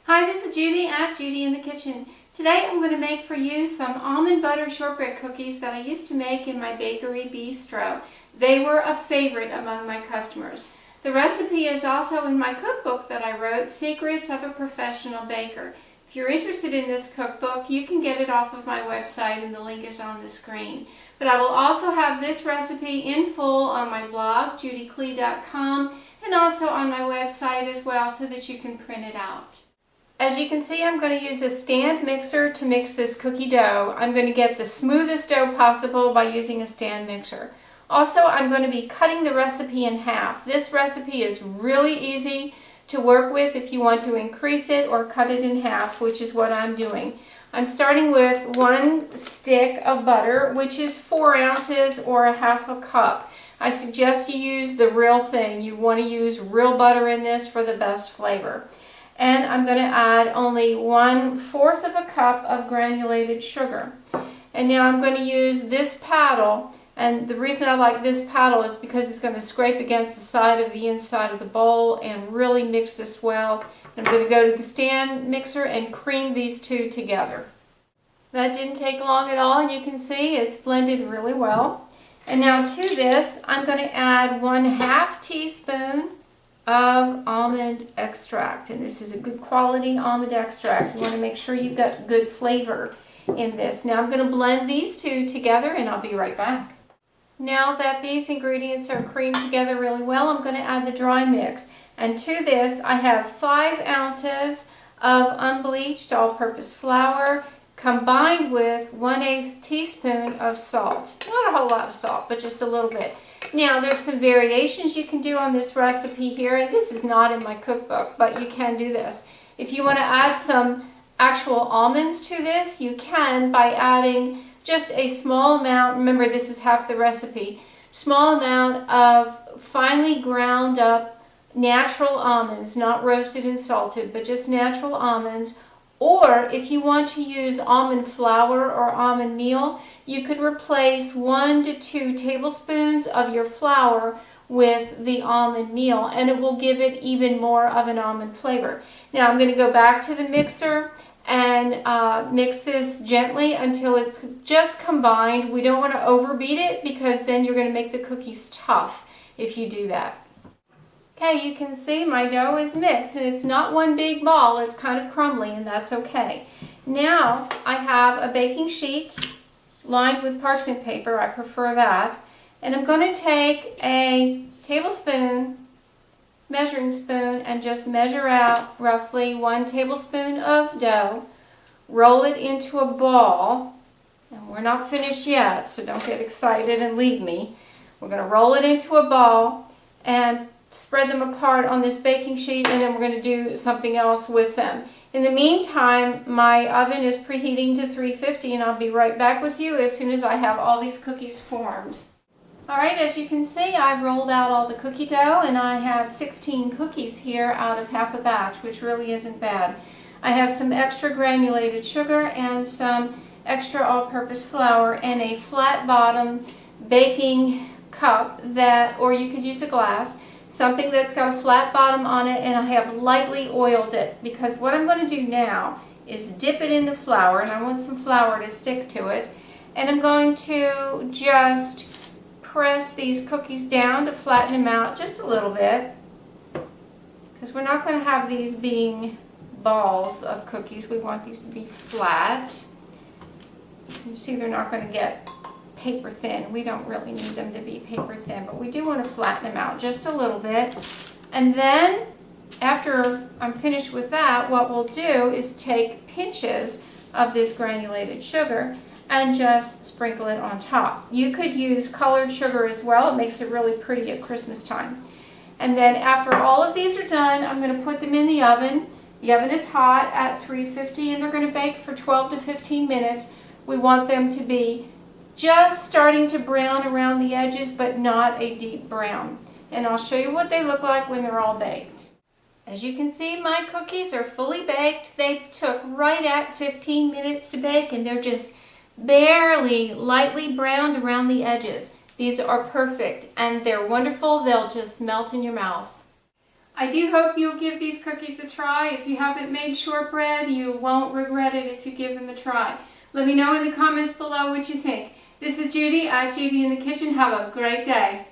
Hi, this is Judy at Judy in the Kitchen. Today I'm going to make for you some almond butter shortbread cookies that I used to make in my bakery bistro. They were a favorite among my customers. The recipe is also in my cookbook that I wrote, Secrets of a Professional Baker. If you're interested in this cookbook, you can get it off of my website and the link is on the screen. But I will also have this recipe in full on my blog, judiclee.com, and also on my website as well so that you can print it out. As you can see, I'm going to use a stand mixer to mix this cookie dough. I'm going to get the smoothest dough possible by using a stand mixer. Also, I'm going to be cutting the recipe in half. This recipe is really easy to work with if you want to increase it or cut it in half, which is what I'm doing. I'm starting with 1 stick of butter, which is 4 ounces or a half a cup. I suggest you use the real thing. You want to use real butter in this for the best flavor. And I'm going to add only 1/4 of a cup of granulated sugar. And now I'm going to use this paddle, and the reason I like this paddle is because it's going to scrape against the side of the inside of the bowl and really mix this well. I'm going to go to the stand mixer and cream these two together. That didn't take long at all, and you can see it's blended really well. And now to this, I'm going to add 1/2 teaspoon of almond extract, and this is a good quality almond extract. You want to make sure you've got good flavor in this. Now I'm going to blend these two together and I'll be right back. Now that these ingredients are creamed together really well, I'm going to add the dry mix, and to this I have 5 ounces of unbleached all-purpose flour combined with 1/8 teaspoon of salt. Not a whole lot of salt, but just a little bit. Now, there's some variations you can do on this recipe here, and this is not in my cookbook, but you can do this. If you want to add some actual almonds to this, you can by adding just a small amount. Remember, this is half the recipe. Small amount of finely ground up natural almonds, not roasted and salted, but just natural almonds. Or if you want to use almond flour or almond meal, you could replace 1 to 2 tablespoons of your flour with the almond meal, and it will give it even more of an almond flavor. Now I'm going to go back to the mixer and mix this gently until it's just combined. We don't want to overbeat it because then you're going to make the cookies tough if you do that. Okay, you can see my dough is mixed, and it's not one big ball, it's kind of crumbly, and that's okay. Now I have a baking sheet lined with parchment paper. I prefer that. And I'm going to take a tablespoon measuring spoon and just measure out roughly 1 tablespoon of dough, roll it into a ball, and we're not finished yet, so don't get excited and leave me. We're going to roll it into a ball and spread them apart on this baking sheet, and then we're going to do something else with them. In the meantime, my oven is preheating to 350, and I'll be right back with you as soon as I have all these cookies formed. Alright, as you can see, I've rolled out all the cookie dough, and I have 16 cookies here out of half a batch, which really isn't bad. I have some extra granulated sugar and some extra all-purpose flour and a flat bottom baking cup that, or you could use a glass, something that's got a flat bottom on it, and I have lightly oiled it because what I'm going to do now is dip it in the flour, and I want some flour to stick to it, and I'm going to just press these cookies down to flatten them out just a little bit because we're not going to have these being balls of cookies. We want these to be flat. You see, they're not going to get paper thin. We don't really need them to be paper thin, but we do want to flatten them out just a little bit. And then after I'm finished with that, what we'll do is take pinches of this granulated sugar and just sprinkle it on top. You could use colored sugar as well. It makes it really pretty at Christmas time. And then after all of these are done, I'm going to put them in the oven. The oven is hot at 350, and they're going to bake for 12 to 15 minutes. We want them to be just starting to brown around the edges, but not a deep brown. And I'll show you what they look like when they're all baked. As you can see, my cookies are fully baked. They took right at 15 minutes to bake, and they're just barely lightly browned around the edges. These are perfect, and they're wonderful. They'll just melt in your mouth. I do hope you'll give these cookies a try. If you haven't made shortbread, you won't regret it if you give them a try. Let me know in the comments below what you think. This is Judy at Judy in the Kitchen. Have a great day.